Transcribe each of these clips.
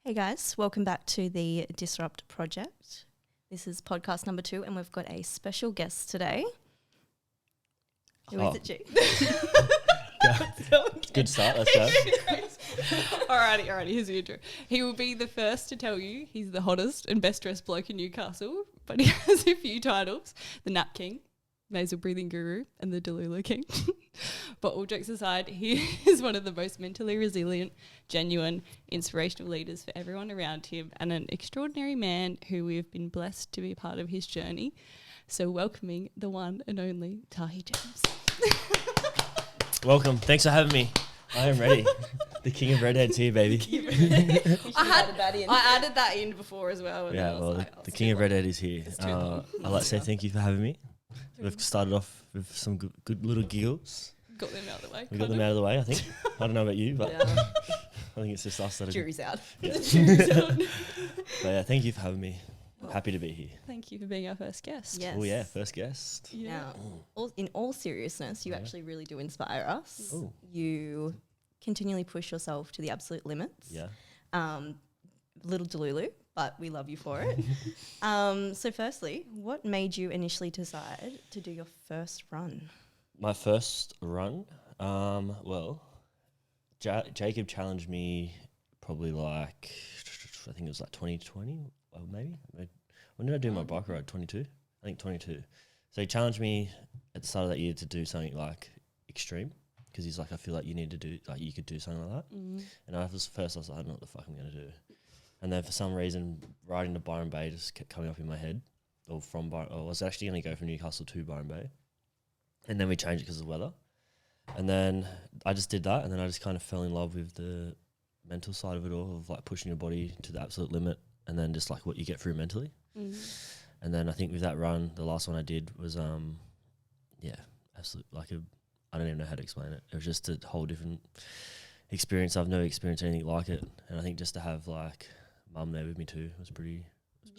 Hey guys, welcome back to the Disrupt Project. This is podcast number 2 and we've got a special guest today. Who is it, G? Good start, let's go. Alrighty, here's the intro. He will be the first to tell you he's the hottest and best dressed bloke in Newcastle, but he has a few titles: the Nap King, Nasal Breathing Guru, and the Delula King. But all jokes aside, he is one of the most mentally resilient, genuine, inspirational leaders for everyone around him, and an extraordinary man who we have been blessed to be part of his journey. So welcoming the one and only Tahi James. Welcome. Thanks for having me. I am ready. The king of redheads here, baby. I added that in before as well. Yeah, well, the king of redhead is here. long. I'd like to say thank you for having me. We've started off with some good little giggles. Got them out of the way. We got them out of the way, I think. I don't know about you, but Yeah. I think it's just us that are Jury's out. Yeah. But yeah, thank you for having me. Happy to be here. Thank you for being our first guest. Yes. Oh yeah, first guest. Yeah. Now, in all seriousness, you actually really do inspire us. Ooh. You continually push yourself to the absolute limits. Yeah. Little Delulu, but we love you for it. So firstly, what made you initially decide to do your first run? My first run, well, Jacob challenged me probably like, I think it was like 2020, maybe. When did I do my bike ride? 22? I think 22. So he challenged me at the start of that year to do something like extreme, because he's like, I feel like you need to do, like you could do something like that. Mm. And I was like, I don't know what the fuck I'm going to do. And then for some reason, riding to Byron Bay just kept coming up in my head, or from Byron, I was actually going to go from Newcastle to Byron Bay. And then we changed it because of the weather. And then I just did that. And then I just kind of fell in love with the mental side of it all, of like pushing your body to the absolute limit. And then just like what you get through mentally. Mm. And then I think with that run, the last one I did was, absolute, like I don't even know how to explain it. It was just a whole different experience. I've never experienced anything like it. And I think just to have like mum there with me too was pretty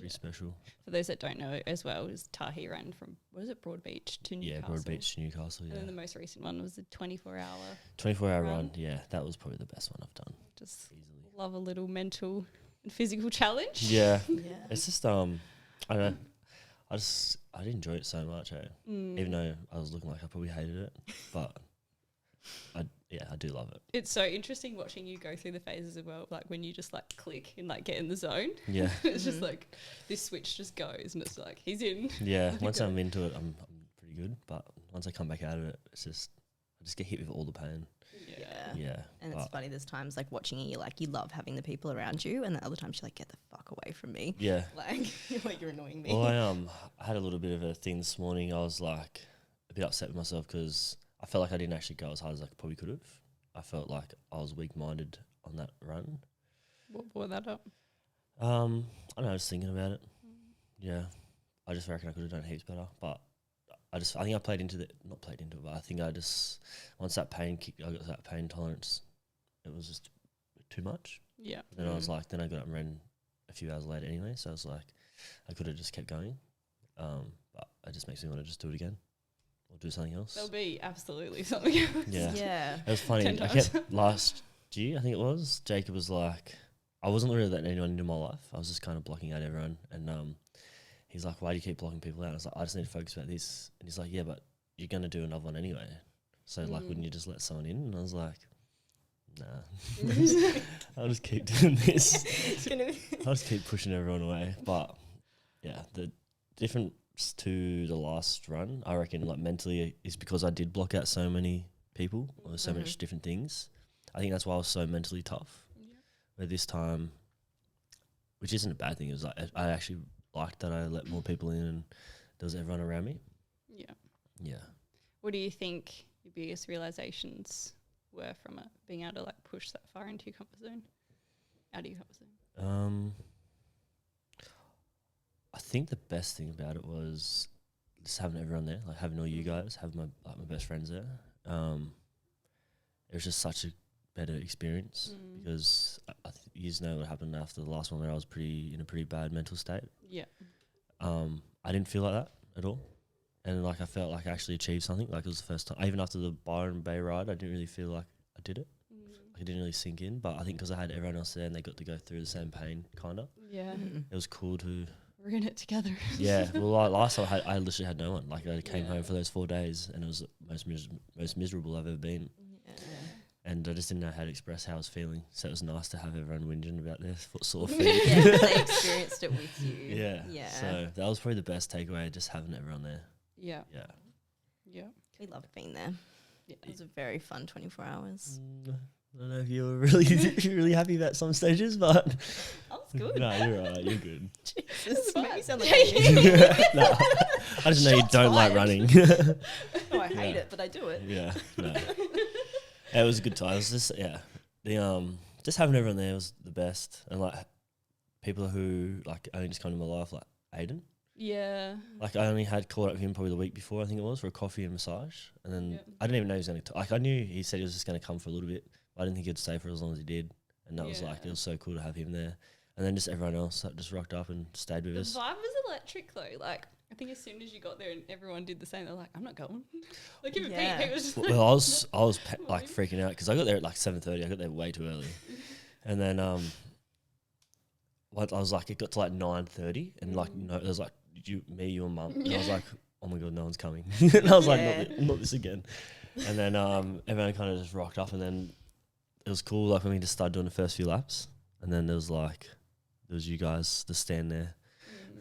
special. For those that don't know as well, is Tahi ran from, what is it, Broadbeach to Newcastle? Yeah, Broadbeach to Newcastle, yeah. And then the most recent one was the 24-hour. 24-hour run. run, yeah. That was probably the best one I've done. Just Easily. love a little mental and physical challenge. Yeah. Yeah. It's just, I don't know. I did enjoy it so much, even though I was looking like I probably hated it. But I do love it. It's so interesting watching you go through the phases as well, like when you just like click and like get in the zone. Yeah. It's just like this switch just goes and it's like he's in. Yeah. Once I'm into it, I'm pretty good. But once I come back out of it, it's just, I just get hit with all the pain. Yeah. Yeah. And it's funny, there's times like watching it, you're like, you love having the people around you, and the other times you're like, get the fuck away from me. Yeah. Like, you're annoying me. Well, I had a little bit of a thing this morning. I was like a bit upset with myself because I felt like I didn't actually go as hard as I probably could have. I felt like I was weak-minded on that run. What brought that up? I don't know, I was thinking about it. Yeah. I just reckon I could have done heaps better. But I think I not played into it, but I think I just, once that pain kicked, I got that pain tolerance, it was just too much. Yeah. Then I was like, then I got up and ran a few hours later anyway, so I was like, I could have just kept going. But it just makes me want to just do it again or do something else. There'll be absolutely something else. Yeah. Yeah. It was funny. 10 I times. kept last year, I think it was, Jacob was like, I wasn't really letting anyone into my life. I was just kind of blocking out everyone. And he's like, why do you keep blocking people out? I was like, I just need to focus about this. And he's like, yeah, but you're going to do another one anyway. So like, wouldn't you just let someone in? And I was like, nah. I'll just keep doing this. I'll just keep pushing everyone away. But yeah, the difference to the last run, I reckon, like mentally, is because I did block out so many people or so much different things. I think that's why I was so mentally tough. Yeah. Where this time, which isn't a bad thing, it was like I actually liked that I let more people in and there was everyone around me. Yeah. Yeah. What do you think your biggest realizations were from it, being able to like push that far into your comfort zone, out of your comfort zone? I think the best thing about it was just having everyone there, like having all you guys, having my best friends there. It was just such a better experience because you know what happened after the last one where I was in a pretty bad mental state. Yeah. I didn't feel like that at all. And like I felt like I actually achieved something. Like it was the first time, even after the Byron Bay ride, I didn't really feel like I did it. it didn't really sink in. But I think because I had everyone else there and they got to go through the same pain, kind of. Yeah. It was cool to. We're in it together. Yeah. Well, like, last time I literally had no one. Like I came Yeah. home for those 4 days and it was the most miserable I've ever been. And I just didn't know how to express how I was feeling. So it was nice to have everyone whinging about their sore feet. Yeah, they experienced it with you. Yeah. Yeah. So that was probably the best takeaway, just having everyone there. Yeah. Yeah. Yeah. We loved being there. Yeah. It was a very fun 24 hours. I don't know if you were really really happy about some stages, but That was good. no, you're right. You're good. Jesus, fine. make me sound like I No, I just know you Shots don't like fired. running. Oh, I hate Yeah. it, but I do it. Yeah, no. It was a good time. It was just the just having everyone there was the best, and like people who like only just come to my life, like Aiden. Yeah. Like I only had caught up with him probably the week before, I think it was, for a coffee and massage, and then Yeah. I didn't even know he was going to. Like I knew he said he was just going to come for a little bit, but I didn't think he'd stay for as long as he did, and that was like it Yeah. was so cool to have him there, and then just everyone else that just rocked up and stayed with The us. vibe was electric though. Like I think as soon as you got there and everyone did the same, they're like, "I'm not going." Like even Yeah. Pete was just like, Well, I was like freaking out because I got there at like 7:30. I got there way too early, and then what I was like, it got to like 9:30, and like no, there was like you, and mum, and I was like, oh my god, no one's coming, and I was like, not this again, and then everyone kind of just rocked up, and then it was cool like when we just started doing the first few laps, and then there was you guys to stand there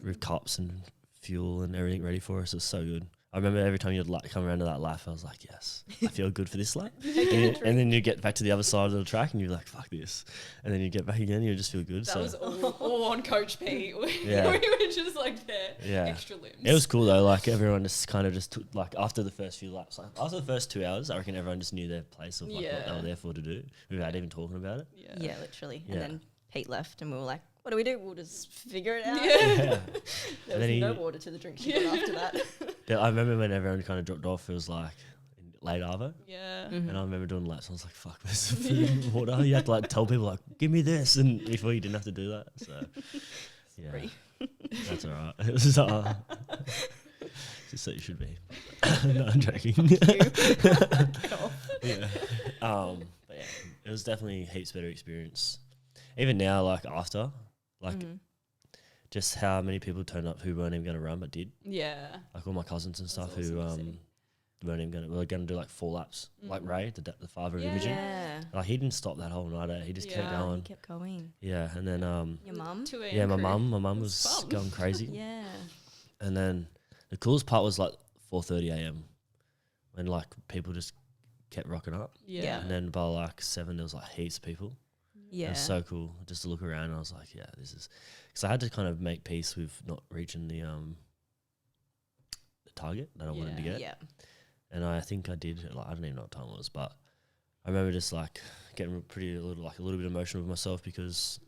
with cups and fuel and everything ready for us. It was so good. I remember every time you'd come around to that lap, I was like, yes, I feel good for this lap. And then you get back to the other side of the track and you're like, fuck this. And then you get back again and you just feel good. that So was all on Coach Pete. Yeah. We were just like there, Yeah. extra limbs. it was cool though. Like everyone just kind of just took, like after the first few laps, like after the first 2 hours, I reckon everyone just knew their place of like what they Yeah. were there for to do without even talking about it. Yeah, literally. Yeah. And then Pete left, and we were like, "What do we do? We'll just figure it out." Yeah. Yeah. There And was then no he- water to the drink after that. Yeah, I remember when everyone kind of dropped off, it was like in late Arvo. Yeah. And I remember doing laps. I was like, "Fuck, where's some food and water?" You had to like tell people like, "Give me this," and before you didn't have to do that. So, yeah, Sorry. that's all right. It was just so you should be. No, I'm joking. Yeah. But yeah, it was definitely a heaps better experience. Even now, like after, like just how many people turned up who weren't even going to run but did. Yeah. Like all my cousins and stuff awesome who to see. weren't even were going to do like 4 laps. Like Ray, the father of Imogen. Yeah. Like he didn't stop that whole night. He just kept Yeah. He going. kept going. Yeah, and then Your mum? 2 a.m. yeah, my crew. mum was was fun. going crazy. Yeah. And then the coolest part was like 4:30 a.m. when like people just kept rocking up. Yeah. And then by like 7 there was like heaps of people. It Yeah. was so cool just to look around. And I was like, yeah, this is because I had to kind of make peace with not reaching the target that I wanted to Yeah. get. Yeah. And I think I did. Like I don't even know what time it was, but I remember just like getting a little bit emotional with myself because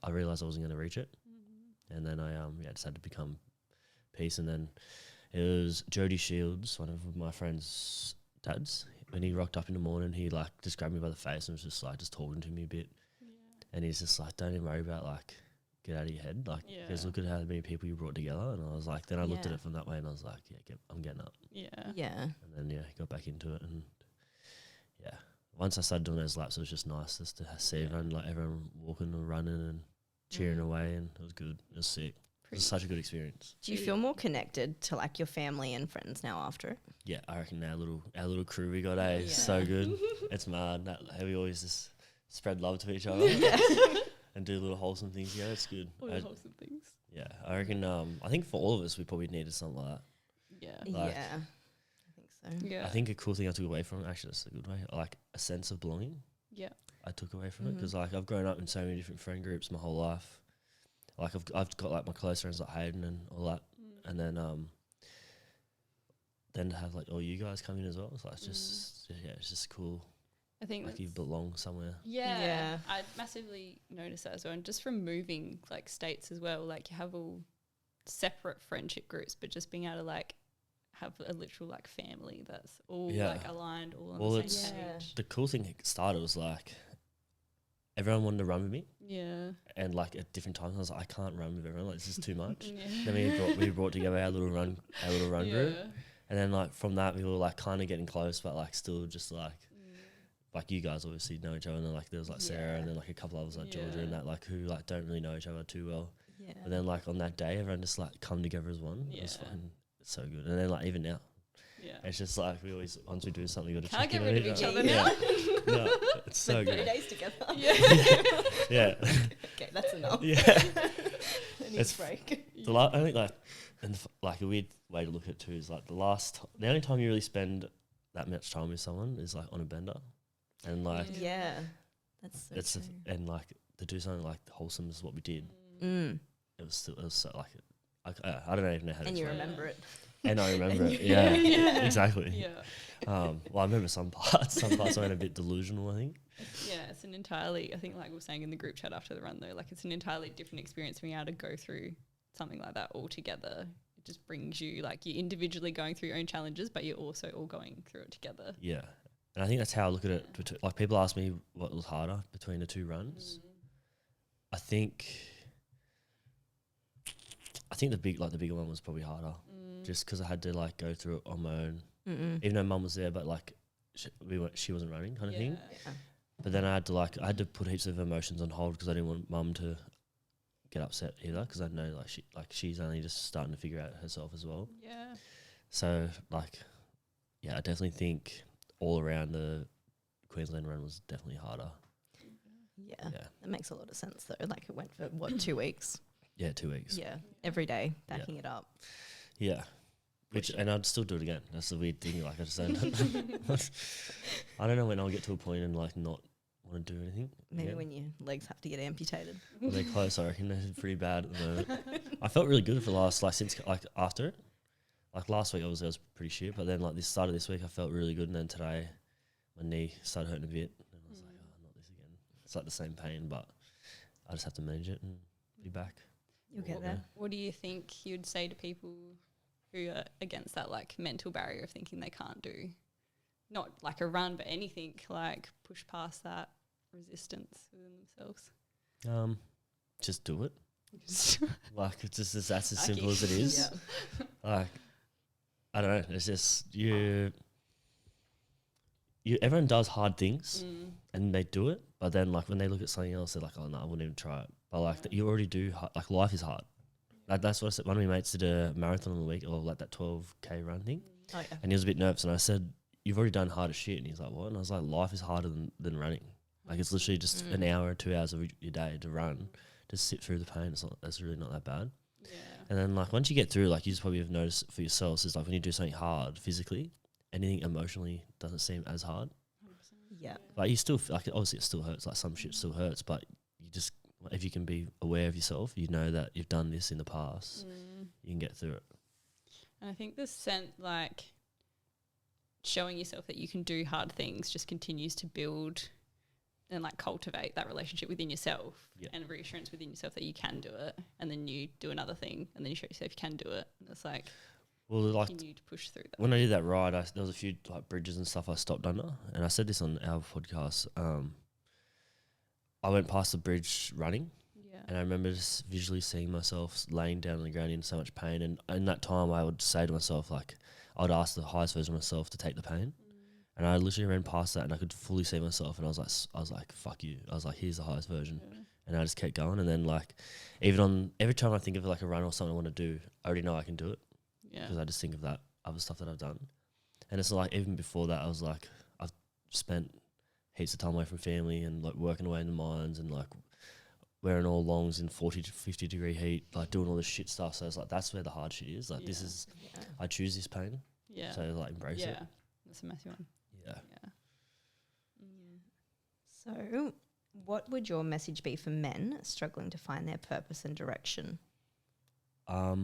I realized I wasn't going to reach it. And then I just had to become peace. And then it was Jody Shields, one of my friend's dads. When he rocked up in the morning, he like just grabbed me by the face and was just like just talking to me a bit. And he's just like, don't even worry about like get out of your head. Like, because Yeah. look at how many people you brought together. And I was like, then I looked at Yeah. it from that way and I was like, yeah, I'm getting up. Yeah. Yeah. And then got back into it, and yeah, once I started doing those laps, it was just nice just to see everyone walking and running and cheering away, and it was good. It was sick. It was such a good experience. Do you feel more connected to like your family and friends now after it? Yeah, I reckon our little crew we got, is so good. It's mad that how we always just spread love to each other and do little wholesome things. Yeah, it's good. All the wholesome things. Yeah, I reckon. I think for all of us, we probably needed something like that. Yeah. Like- yeah. I think so. Yeah. I think a cool thing I took away from it, actually, that's a good way, like a sense of belonging. Yeah. I took away from it because like I've grown up in so many different friend groups my whole life. Like I've got like my close friends like Hayden and all that, and then to have like all you guys come in as well. It's like it's just cool. I think Like you that's- belong somewhere. Yeah, I massively noticed that as well. And just from moving like states as well, like you have all separate friendship groups, but just being able to like have a literal like family that's all like aligned, all on the same page. The cool thing it started was like everyone wanted to run with me, Yeah. and like at different times I was like, I can't run with everyone. Like this is too much. Yeah. Then we brought together our little run group. Yeah. And then like from that we were like kind of getting close, but like still just like like you guys obviously know each other, and then like there was like Sarah, and then like a couple others like Georgia and that, like who like don't really know each other too well. Yeah. But then like on that day, everyone just like come together as one. It was fucking so good. And then like even now, it's just like we always, once we do something, we got to Can't check get in rid of on each each other now. No, it's so 3 good. days together. Yeah. Okay, that's enough. Yeah. I need It's a break. I think like, and like a weird way to look at it too is like the only time you really spend that much time with someone is like on a bender, and like Yeah. That's so true. and like to do something like wholesome is what we did. Mm. It was so like I don't even know how to And you explain it. remember it. And I remember it. Yeah, exactly. Yeah. Well, I remember some parts. Some parts went a bit delusional, I think. Yeah, it's an entirely, I think like we were saying in the group chat after the run though, like it's an entirely different experience being able to go through something like that all together. It just brings you, like you're individually going through your own challenges, but you're also all going through it together. Yeah. And I think that's how I look at it. Like people ask me what was harder between the two runs. I think the bigger one was probably harder, just because I had to like go through it on my own. Even though Mum was there, but like she wasn't running, kind of thing. Yeah. But then I had to put heaps of emotions on hold because I didn't want Mum to get upset either, because I know she's only just starting to figure out herself as well. Yeah. So like, yeah, I definitely think all around the Queensland run was definitely harder. Yeah. That makes a lot of sense though. Like it went for what, 2 weeks? Yeah, 2 weeks. Yeah. Every day, backing it up. Yeah. And I'd still do it again. That's the weird thing. Like I just don't. I don't know when I'll get to a point and like not want to do anything. Maybe again. when your legs have to get amputated. Well, they're close. I reckon they're pretty bad at the moment. I felt really good for the last since after it. Like last week I was pretty shit, but then like this started this week I felt really good, and then today my knee started hurting a bit, and I was like, oh, not this again. It's like the same pain, but I just have to manage it and be back. You'll get there. What do you think you'd say to people who are against that like mental barrier of thinking they can't do, not like a run, but anything, like push past that resistance within themselves? Just do it. Like it's just that's as simple as it is. Yeah. Like I don't know. It's just everyone does hard things and they do it, but then like when they look at something else, they're like, oh no, I wouldn't even try it. But like you already do. Like life is hard. Like that's what I said. One of my mates did a marathon on the week, or like that 12K run thing. Oh yeah. And he was a bit nervous, and I said, "You've already done harder shit." And he's like, "What?" And I was like, "Life is harder than running. Like it's literally just an hour or 2 hours of your day to run, just sit through the pain. That's really not that bad." Yeah. And then like once you get through, like you just probably have noticed for yourselves is like when you do something hard physically, anything emotionally doesn't seem as hard. Yeah. Like you still like obviously it still hurts. Like some shit still hurts, but you just if you can be aware of yourself, you know that you've done this in the past, you can get through it. And I think the like showing yourself that you can do hard things just continues to build and like cultivate that relationship within yourself and reassurance within yourself that you can do it, and then you do another thing and then you show yourself you can do it, and it's like continue to push through that. When I did that ride, there was a few like bridges and stuff I stopped under, and I said this on our podcast. I went past the bridge running, and I remember just visually seeing myself laying down on the ground in so much pain, and in that time I would say to myself, like, I would ask the highest version of myself to take the pain, and I literally ran past that and I could fully see myself, and I was like fuck you. I was like, here's the highest version, and I just kept going, and then like every time I think of like a run or something I want to do, I already know I can do it, because I just think of that other stuff that I've done. And it's like even before that I was like, I've spent heaps of time away from family and like working away in the mines and like wearing all longs in 40 to 50 degree heat, like doing all this shit stuff. So it's like, that's where the hard shit is. Like this is, I choose this pain. Yeah. So like embrace it. Yeah. That's a massive one. Yeah. So what would your message be for men struggling to find their purpose and direction? I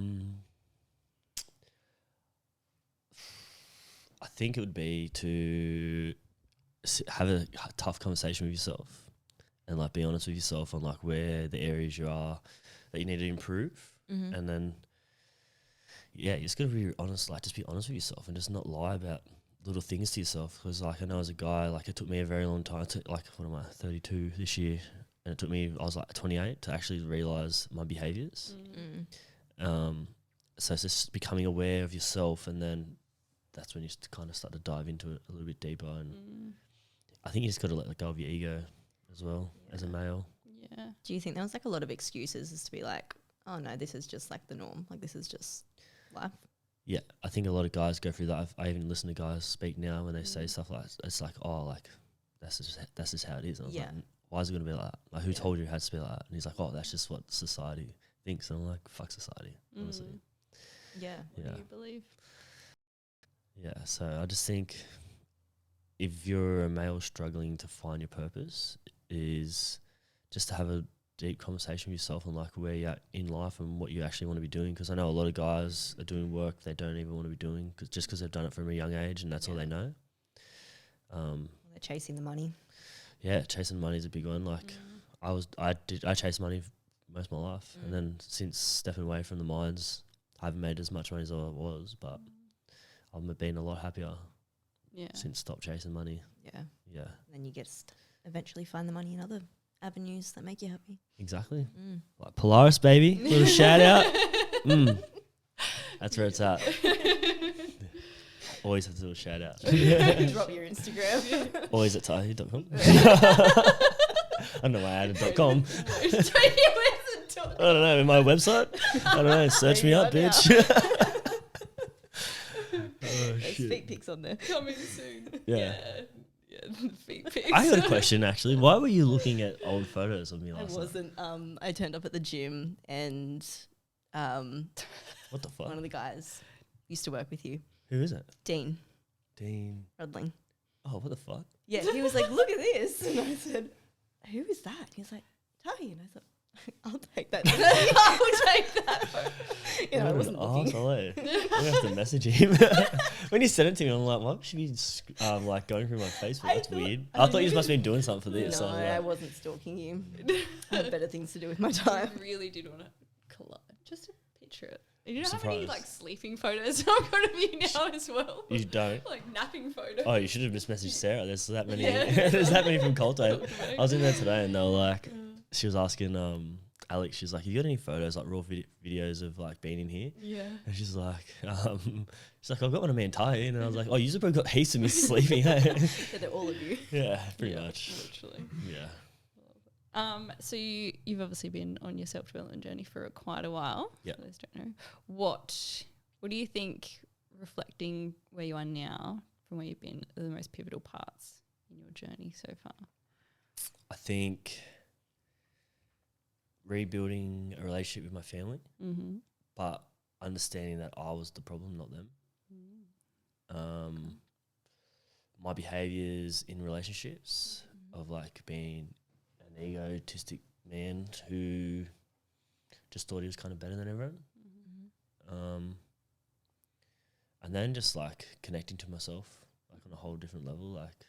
think it would be to have a tough conversation with yourself and like be honest with yourself on like where the areas you are that you need to improve, and then you just gotta be honest. Like just be honest with yourself and just not lie about little things to yourself. Because like I know as a guy, like it took me a very long time. It took like 32 this year, and it took me I was like 28 to actually realize my behaviors. So it's just becoming aware of yourself, and then that's when you kind of start to dive into it a little bit deeper. And I think you just got to let go of your ego as well as a male. Yeah. Do you think there was like a lot of excuses as to be like, oh no, this is just like the norm, like this is just life? Yeah, I think a lot of guys go through that. I even listen to guys speak now when they say stuff like, it's like, oh, like that's just how it is. And I was like, why is it gonna be like that? Like, who told you it has to be like that? And he's like, oh, that's just what society thinks. And I'm like, fuck society, honestly. Yeah. What do you believe? Yeah, so I just think if you're a male struggling to find your purpose, is just to have a deep conversation with yourself on like where you're at in life and what you actually want to be doing. Because I know a lot of guys are doing work they don't even want to be doing just because they've done it from a young age and that's all they know. They're chasing the money. Yeah, chasing money is a big one. Like I chased money most of my life, and then since stepping away from the mines, I haven't made as much money as I was, but I've been a lot happier. Since stopped chasing money. Yeah. And then you just eventually find the money in other avenues that make you happy. Exactly. Like Polaris, baby. Little shout out. That's where it's at. Always have to do a shout out. Drop your Instagram. Always at Tahi.com. I don't know why I added .com. I don't know, in my website? I don't know, search me up, bitch. There's feet pics on there. Coming soon. Yeah. The feet pics. I got a question actually. Why were you looking at old photos of me last night? I wasn't. I turned up at the gym and What the fuck? one of the guys used to work with you. Who is it? Dean Rodling. Oh, what the fuck? Yeah, he was like, look at this. And I said, who is that? He was like, Tahi. And I thought, I'll take that. I'll take that. You know, I wasn't looking. I'm gonna have to message him. When you sent it to me, I'm like, why should be like going through my Facebook? That's weird. I thought you must have been doing something for this. No, so I I wasn't stalking you. I had better things to do with my time. I really did want to collage. Just to picture it. You don't I'm have any surprised. like sleeping photos I've got of you now as well. You don't? Like napping photos. Oh, you should have just messaged Sarah. There's that many. Yeah. There's that many from Colto. I was in there today, and they were like, she was asking Alex. She's like, "You got any photos, like raw videos of like being in here?" Yeah. And she's like, "I've got one of me and Tahi," and I was like, "Oh, you've probably got heaps of me sleeping." Hey? Yeah, they're all of you. Yeah, pretty much. Literally. Yeah. So you've obviously been on your self-development journey for quite a while. Yeah. For those who don't know. What do you think, reflecting where you are now from where you've been, are the most pivotal parts in your journey so far? I think rebuilding a relationship with my family, but understanding that I was the problem, not them. My behaviors in relationships of like being an egotistic man who just thought he was kind of better than everyone. And then just like connecting to myself like on a whole different level. Like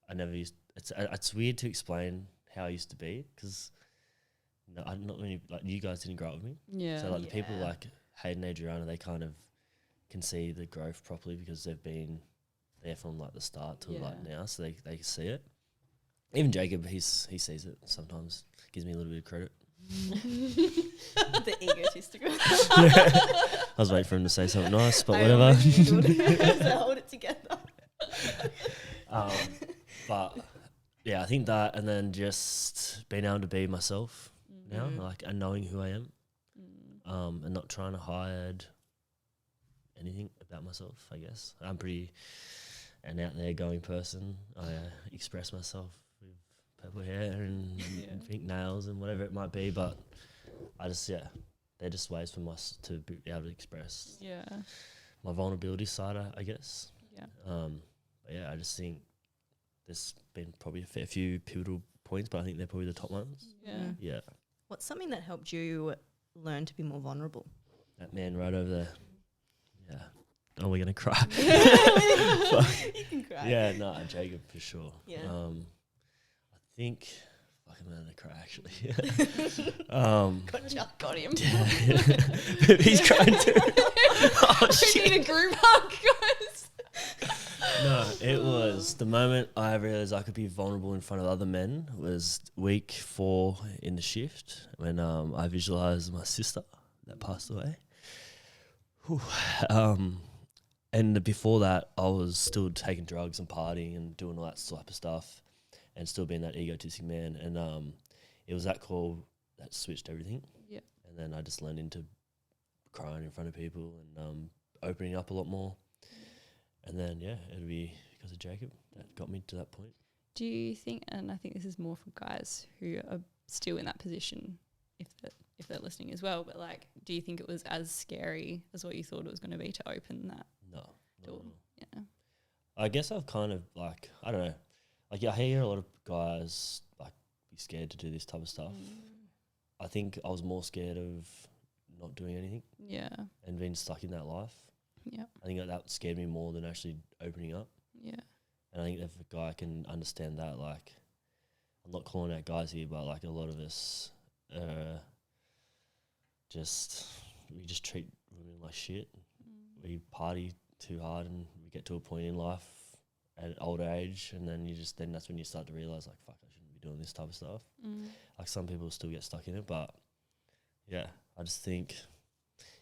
I never used, it's weird to explain how I used to be because I'm not really, like you guys didn't grow up with me. Yeah. So like the people like Hayden and Adriana, they kind of can see the growth properly because they've been there from like the start to like now, so they can see it. Even Jacob, he sees it sometimes. Gives me a little bit of credit. The egotistical. I was waiting for him to say something nice, but whatever. So hold it together. But yeah, I think that, and then just being able to be myself now, like, and knowing who I am, and not trying to hide anything about myself. I guess I'm pretty an out there going person. I express myself with purple hair and pink nails and whatever it might be, but I just they're just ways for us to be able to express my vulnerability side, I guess. But yeah, I just think there's been probably a fair few pivotal points, but I think they're probably the top ones. Yeah. What's something that helped you learn to be more vulnerable? That man right over there. Yeah. Oh, we're gonna cry. You can cry. Yeah, no, Jacob for sure. Yeah. I think I'm gonna cry actually. Gotcha. Got him. He's crying too. Oh, We shit. need a group hug, guys. No, it was the moment I realized I could be vulnerable in front of other men was week 4 in the shift when I visualized my sister that passed away. Whew. And before that, I was still taking drugs and partying and doing all that type of stuff, and still being that egotistic man. And it was that call that switched everything. Yeah. And then I just learned into crying in front of people and opening up a lot more. And then it'd be because of Jacob that got me to that point. Do you think, and I think this is more for guys who are still in that position, if they're listening as well, but like, do you think it was as scary as what you thought it was going to be to open that No. door? Yeah. I guess I've kind of like, I don't know, like I hear a lot of guys like be scared to do this type of stuff. I think I was more scared of not doing anything Yeah. and being stuck in that life. Yeah. I think that scared me more than actually opening up. Yeah. And I think if a guy can understand that, like, I'm not calling out guys here, but like a lot of us, we just treat women like shit. We party too hard, and we get to a point in life at an older age, and then that's when you start to realize, like, fuck, I shouldn't be doing this type of stuff. Like, some people still get stuck in it, but yeah, I just think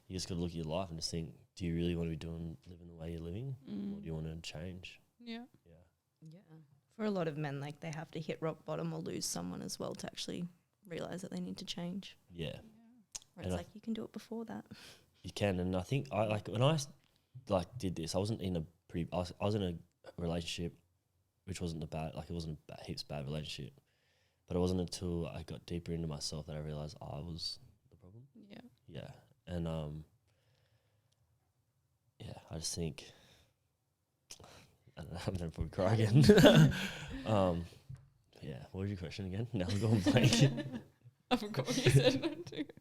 you just got to look at your life and just think, do you really want to be living the way you're living, or do you want to change? Yeah. Yeah. For a lot of men, like, they have to hit rock bottom or lose someone as well to actually realize that they need to change. Yeah. Or it's like, you can do it before that. You can, and I think when I did this, I wasn't in I was in a relationship which wasn't it wasn't a heaps bad relationship, but it wasn't until I got deeper into myself that I realized I was the problem. Yeah, and I just think I don't know, I'm gonna probably cry again. What was your question again? Now I'm going blank. I forgot what you said.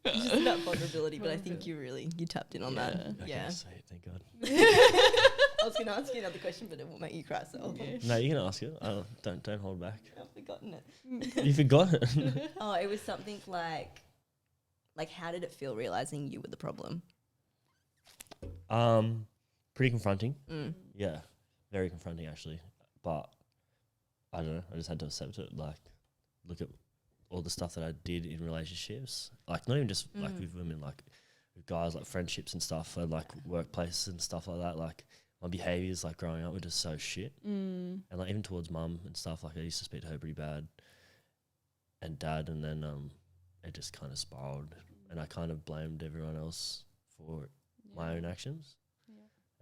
It's just about vulnerability, but I think you tapped in on that. Okay, Yeah. sweet, thank God. I was going to ask you another question, but it will make you cry, so. No, you can ask it. Don't hold back. I've forgotten it. You forgot it. Oh, it was something like how did it feel realizing you were the problem? Pretty confronting. Yeah, very confronting actually. But I don't know. I just had to accept it. Like, look at all the stuff that I did in relationships. Like, not even just like with women, like with guys, like friendships and stuff, and like workplaces and stuff like that. Like, my behaviours, like growing up, were just so shit. And like even towards mum and stuff, like I used to speak to her pretty bad, and dad, and then it just kind of spiraled, and I kind of blamed everyone else for my own actions,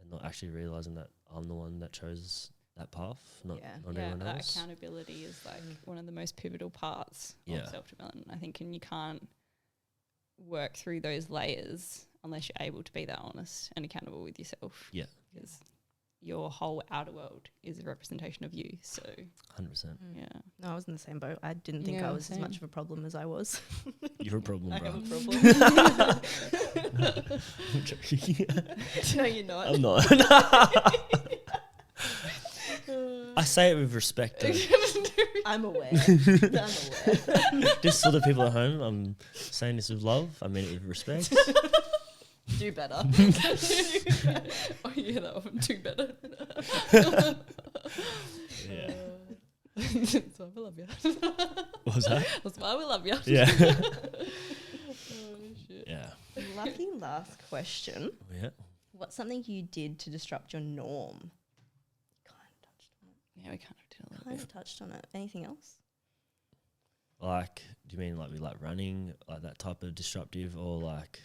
and not actually realising that I'm the one that chose that path, not everyone that else. accountability is like one of the most pivotal parts of self-development, I think, and you can't work through those layers unless you're able to be that honest and accountable with yourself. Yeah. Because your whole outer world is a representation of you. So 100%. yeah. No, I was in the same boat. I didn't think I was as much of a problem as I was. You're a problem, I bro. am a problem. I'm joking. No, you're not. I'm not. I say it with respect, though. I'm aware. Just so the people at home, I'm saying this with love. I mean it with respect. Do better. Oh, yeah, that one. Do better. Yeah. That's why we love you. What was that? That's why we love you. Yeah. Oh, shit. Yeah. Lucky last question. Yeah. What's something you did to disrupt your norm? Kind of touched on it. Yeah, we kind of did a little Kind bit. of touched on it. Anything else? Like, do you mean like we like running, like that type of disruptive, or like?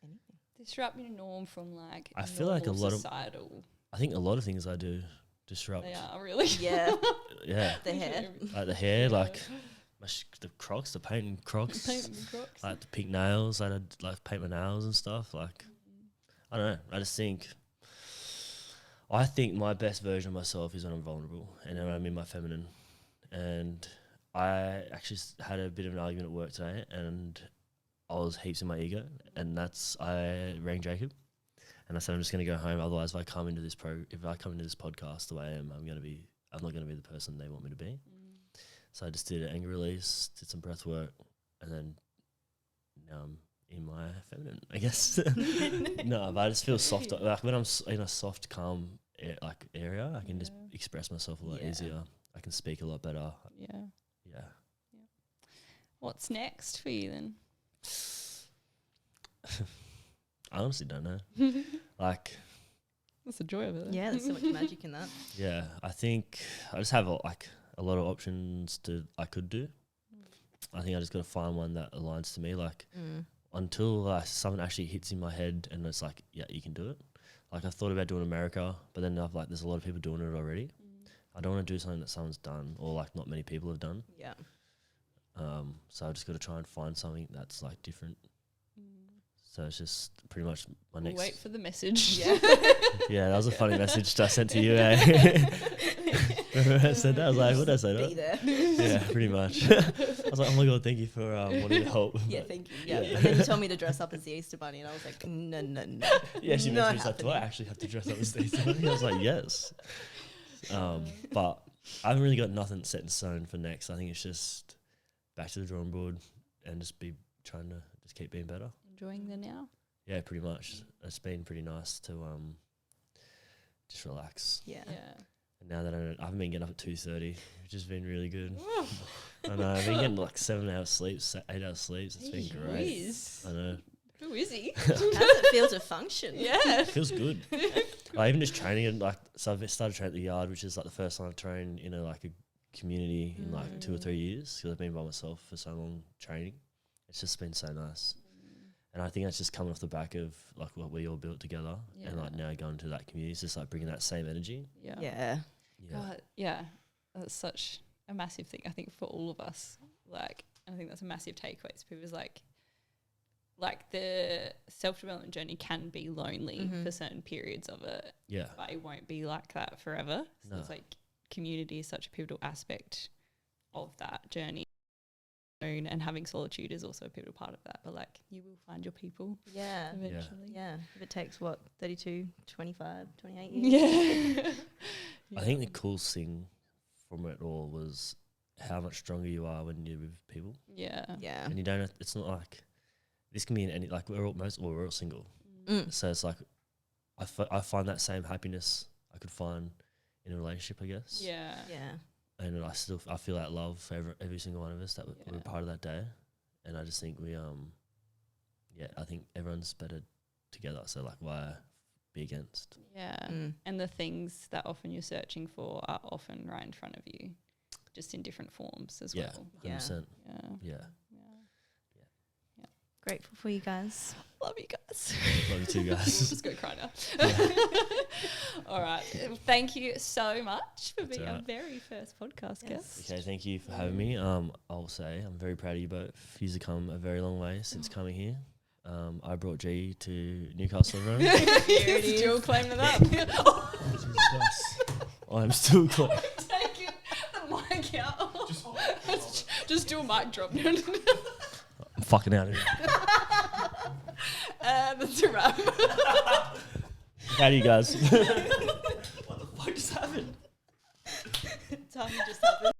Anything. Disrupt your norm from like I feel like a lot of societal. I think a lot of things I do disrupt. They are really. Yeah. Yeah. The hair. Like the hair, like the Crocs, the painting Crocs, Painting the Crocs. like the pink nails. I'd like paint my nails and stuff. Like, I don't know. I think my best version of myself is when I'm vulnerable and when I'm in my feminine. And I actually had a bit of an argument at work today, and I was heaps in my ego, and I rang Jacob, and I said I'm just going to go home. Otherwise, if I come into this podcast the way I am, I'm not going to be the person they want me to be. So I just did an anger release, did some breath work, and then now I'm in my feminine, I guess. No, but I just feel soft. Like when I'm in a soft, calm area, I can just express myself a lot easier. I can speak a lot better. Yeah. Yeah. What's next for you then? I honestly don't know. Like, That's the joy of it. Yeah, there's so much magic in that. Yeah, I think I just have a lot of options I could do. I think I just got to find one that aligns to me. Like until something actually hits in my head and it's like, yeah, you can do it. Like I thought about doing America, but then I've there's a lot of people doing it already. I don't want to do something that someone's done or like not many people have done. Yeah. So I just got to try and find something that's like different. So it's just pretty much my next. Wait for the message. Yeah. Yeah, that was a funny message I sent to you. Eh? Remember I said that? I was like, what did I say? Be there. Yeah, pretty much. I was like, oh my god, thank you for wanting to help. Yeah, thank you. Yeah. And then you told me to dress up as the Easter Bunny, and I was like, no. Yeah, she Not mentioned me, like, do I actually have to dress up as the Easter Bunny? I was like, yes. But I haven't really got nothing set in stone for next. I think it's just back to the drawing board and just be trying to just keep being better. Enjoying the now. Yeah, pretty much. It's been pretty nice to just relax. Yeah. And now that I haven't been getting up at 2:30, which has been really good. I know, I've been getting like 7 hours sleep, 8 hours sleep. It's been great. I know. Who is he? How does it feel to function? Yeah. It feels good. Like even just training and so I've started training at the yard, which is like the first time I've trained in a community in like 2 or 3 years because I've been by myself for so long training. It's just been so nice. And I think that's just coming off the back of like what we all built together and like now going to that community. It's just like bringing that same energy. Yeah. God, yeah. That's such a massive thing, I think, for all of us. Like, I think that's a massive takeaway. It's people's like the self-development journey can be lonely for certain periods of it. Yeah. But it won't be like that forever. So it's like community is such a pivotal aspect of that journey. And having solitude is also a pivotal part of that. But like you will find your people eventually. Yeah. If it takes 32, 25, 28 years. Yeah. I think the coolest thing from it all was how much stronger you are when you're with people. Yeah. Yeah. And you don't, it's not like, this can be in any, like we're all single. So it's like, I find that same happiness I could find in a relationship, I guess. Yeah. Yeah. And I feel that love for every single one of us that we're part of that day. And I just think I think everyone's better together. So like why be against? Yeah. And the things that often you're searching for are often right in front of you, just in different forms as well. 100%. Yeah. Grateful for you guys. Love you guys. Love you too, guys. We'll just go cry now. All right. Thank you so much for being our very first podcast guest. Okay, thank you for having me. I'll say I'm very proud of you both. You've come a very long way since coming here. I brought G to Newcastle Road. Still claiming that. I'm still claiming. Taking the mic out. Just do a mic drop. I'm fucking out of here. That's a wrap. How do you guys? What the fuck just happened? Tahi just happened.